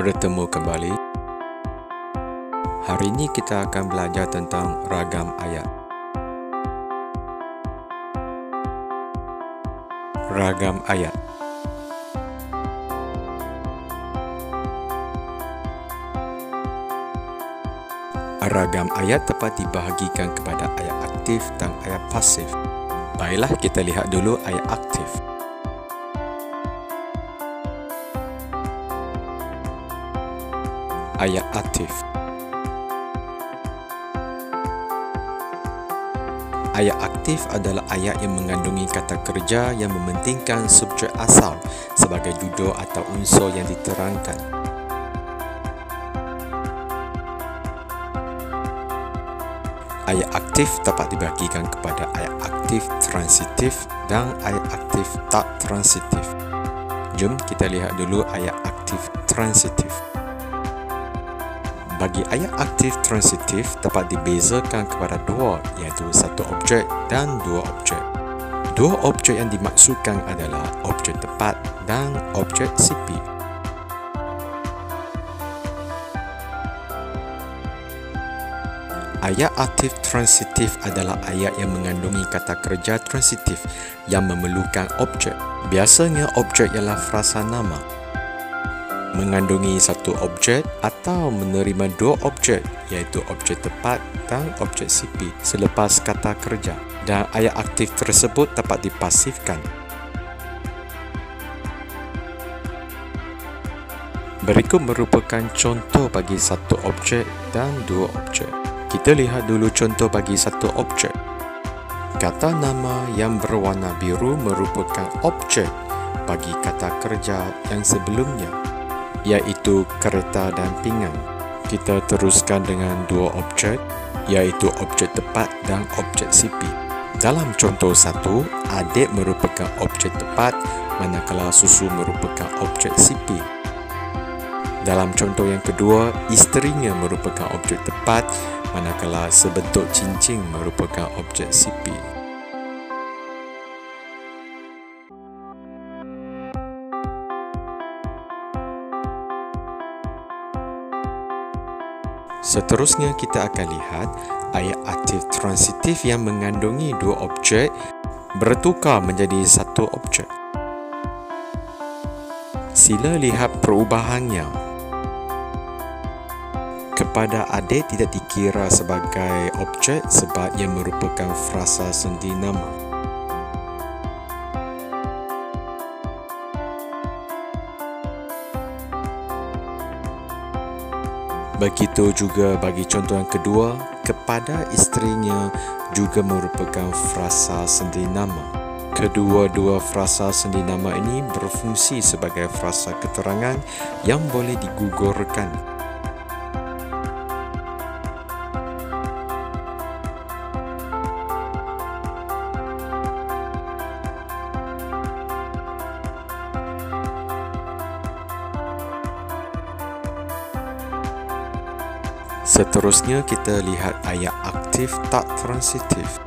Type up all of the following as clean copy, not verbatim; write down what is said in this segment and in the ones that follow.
Bertemu kembali. Hari ini kita akan belajar tentang ragam ayat. Ragam ayat. Ragam ayat dapat dibahagikan kepada ayat aktif dan ayat pasif. Baiklah, kita lihat dulu ayat aktif. Ayat aktif. Ayat aktif adalah ayat yang mengandungi kata kerja yang mementingkan subjek asal sebagai judul atau unsur yang diterangkan. Ayat aktif dapat dibahagikan kepada ayat aktif transitif dan ayat aktif tak transitif. Jom kita lihat dulu ayat aktif transitif. Bagi ayat aktif transitif dapat dibezakan kepada dua, iaitu satu objek dan dua objek. Dua objek yang dimaksudkan adalah objek tepat dan objek sipil. Ayat aktif transitif adalah ayat yang mengandungi kata kerja transitif yang memerlukan objek. Biasanya objek ialah frasa nama. Mengandungi satu objek atau menerima dua objek, iaitu objek tepat dan objek sipil selepas kata kerja, dan ayat aktif tersebut dapat dipasifkan. Berikut merupakan contoh bagi satu objek dan dua objek. Kita lihat dulu contoh bagi satu objek. Kata nama yang berwarna biru merupakan objek bagi kata kerja yang sebelumnya, iaitu kereta dan pinggan. Kita teruskan dengan dua objek, iaitu objek tepat dan objek sipil. Dalam contoh satu, adik merupakan objek tepat, manakala susu merupakan objek sipil. Dalam contoh yang kedua, isterinya merupakan objek tepat, manakala sebentuk cincin merupakan objek sipil. Seterusnya kita akan lihat ayat aktif transitif yang mengandungi dua objek bertukar menjadi satu objek. Sila lihat perubahannya. Kepada adik tidak dikira sebagai objek sebab ia merupakan frasa sendi nama. Begitu juga bagi contoh yang kedua, kepada isterinya juga merupakan frasa sendi nama. Kedua-dua frasa sendi nama ini berfungsi sebagai frasa keterangan yang boleh digugurkan. Seterusnya kita lihat ayat aktif tak transitif.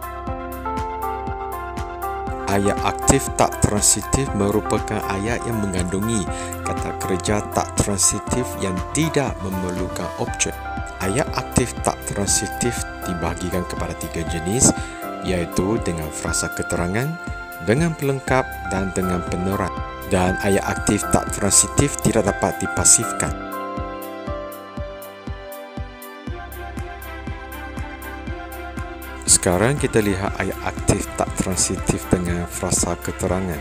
Ayat aktif tak transitif merupakan ayat yang mengandungi kata kerja tak transitif yang tidak memerlukan objek. Ayat aktif tak transitif dibahagikan kepada tiga jenis, iaitu dengan frasa keterangan, dengan pelengkap dan dengan penerang. Dan ayat aktif tak transitif tidak dapat dipasifkan. Sekarang kita lihat ayat aktif tak transitif dengan frasa keterangan.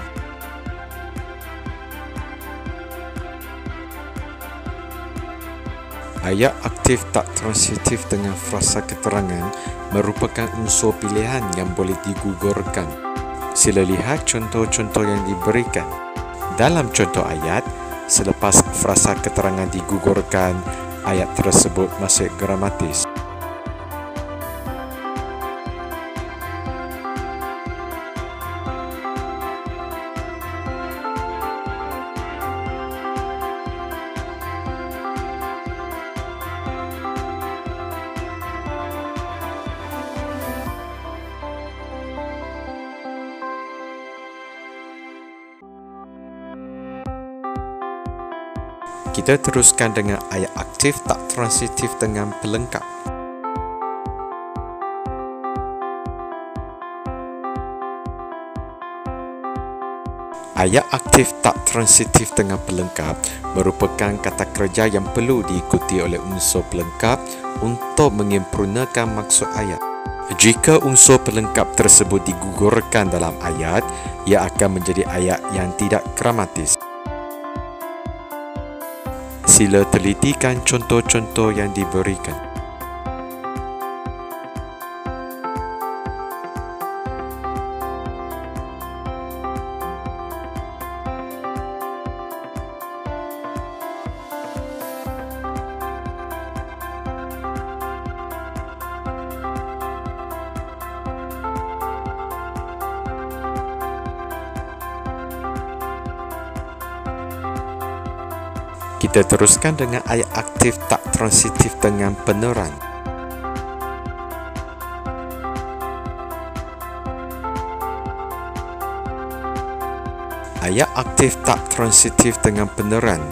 Ayat aktif tak transitif dengan frasa keterangan merupakan unsur pilihan yang boleh digugurkan. Sila lihat contoh-contoh yang diberikan. Dalam contoh ayat, selepas frasa keterangan digugurkan, ayat tersebut masih gramatis. Kita teruskan dengan ayat aktif tak transitif dengan pelengkap. Ayat aktif tak transitif dengan pelengkap merupakan kata kerja yang perlu diikuti oleh unsur pelengkap untuk menyempurnakan maksud ayat. Jika unsur pelengkap tersebut digugurkan dalam ayat, ia akan menjadi ayat yang tidak gramatis. Sila telitikan contoh-contoh yang diberikan. Kita teruskan dengan ayat aktif tak transitif dengan peneran. Ayat aktif tak transitif dengan peneran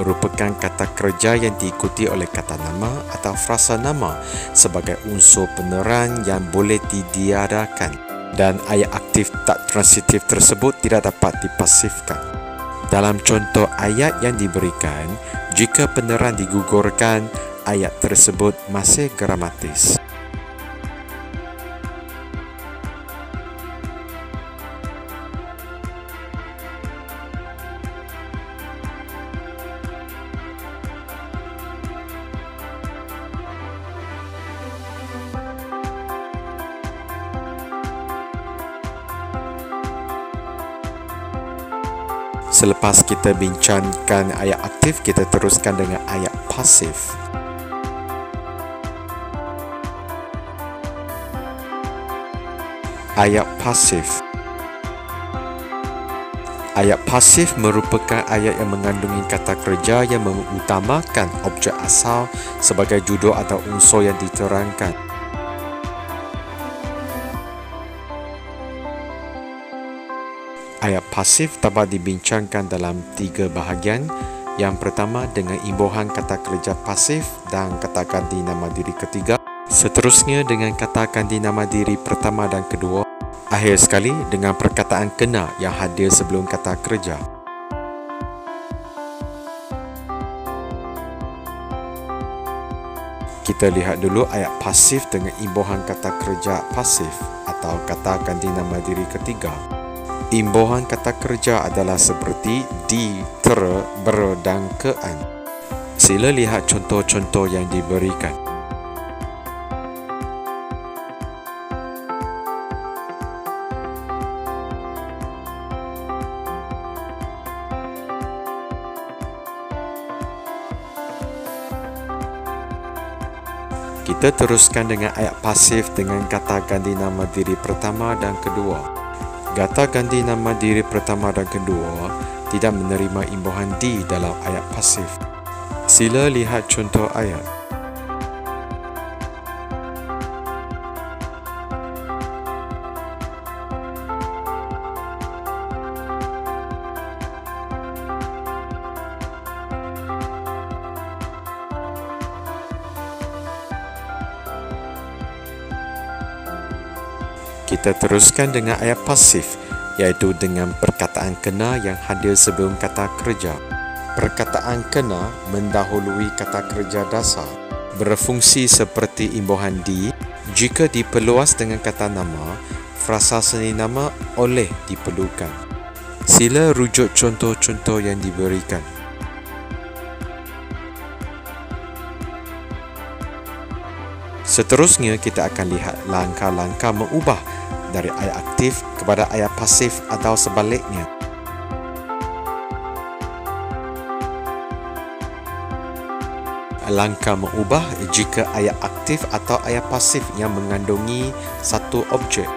merupakan kata kerja yang diikuti oleh kata nama atau frasa nama sebagai unsur peneran yang boleh ditiadakan, dan ayat aktif tak transitif tersebut tidak dapat dipasifkan. Dalam contoh ayat yang diberikan, jika peneran digugurkan, ayat tersebut masih gramatis. Selepas kita bincangkan ayat aktif, kita teruskan dengan ayat pasif. Ayat pasif. Ayat pasif merupakan ayat yang mengandungi kata kerja yang mengutamakan objek asal sebagai judul atau unsur yang diterangkan. Ayat pasif dapat dibincangkan dalam 3 bahagian. Yang pertama dengan imbuhan kata kerja pasif dan kata ganti nama diri ketiga. Seterusnya dengan kata ganti nama diri pertama dan kedua. Akhir sekali dengan perkataan kena yang hadir sebelum kata kerja. Kita lihat dulu ayat pasif dengan imbuhan kata kerja pasif atau kata ganti nama diri ketiga. Imbuhan kata kerja adalah seperti di, ter, ber dan kean. Sila lihat contoh-contoh yang diberikan. Kita teruskan dengan ayat pasif dengan kata ganti nama diri pertama dan kedua. Kata ganti nama diri pertama dan kedua tidak menerima imbuhan di dalam ayat pasif. Sila lihat contoh ayat. Kita teruskan dengan ayat pasif, iaitu dengan perkataan kena yang hadir sebelum kata kerja. Perkataan kena mendahului kata kerja dasar, berfungsi seperti imbuhan di. Jika diperluas dengan kata nama, frasa seni nama oleh diperlukan. Sila rujuk contoh-contoh yang diberikan. Seterusnya, kita akan lihat langkah-langkah mengubah dari ayat aktif kepada ayat pasif atau sebaliknya. Langkah mengubah jika ayat aktif atau ayat pasif yang mengandungi satu objek.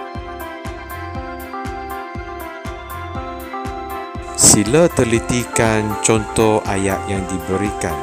Sila telitikan contoh ayat yang diberikan.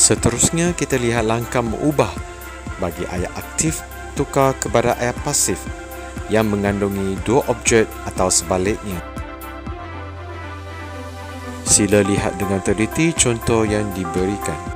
Seterusnya, kita lihat langkah mengubah bagi ayat aktif tukar kepada ayat pasif yang mengandungi dua objek atau sebaliknya. Sila lihat dengan teliti contoh yang diberikan.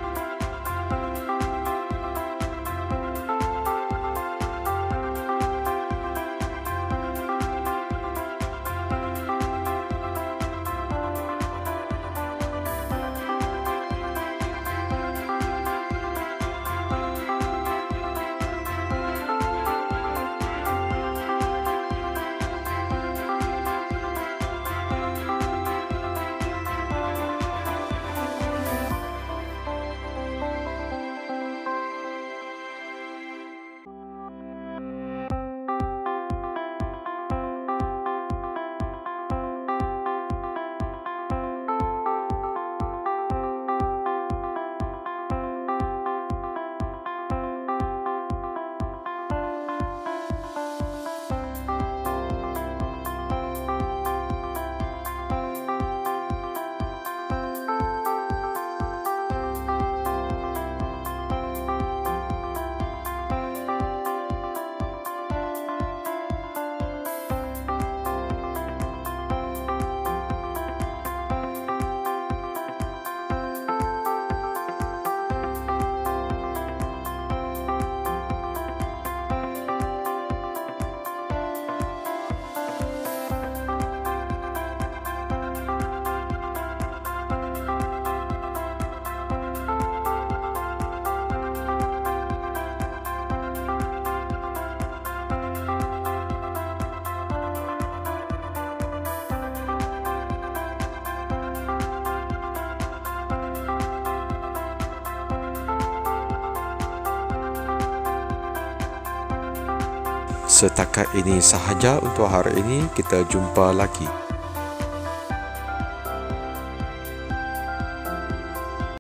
Setakat ini sahaja untuk hari ini. Kita jumpa lagi.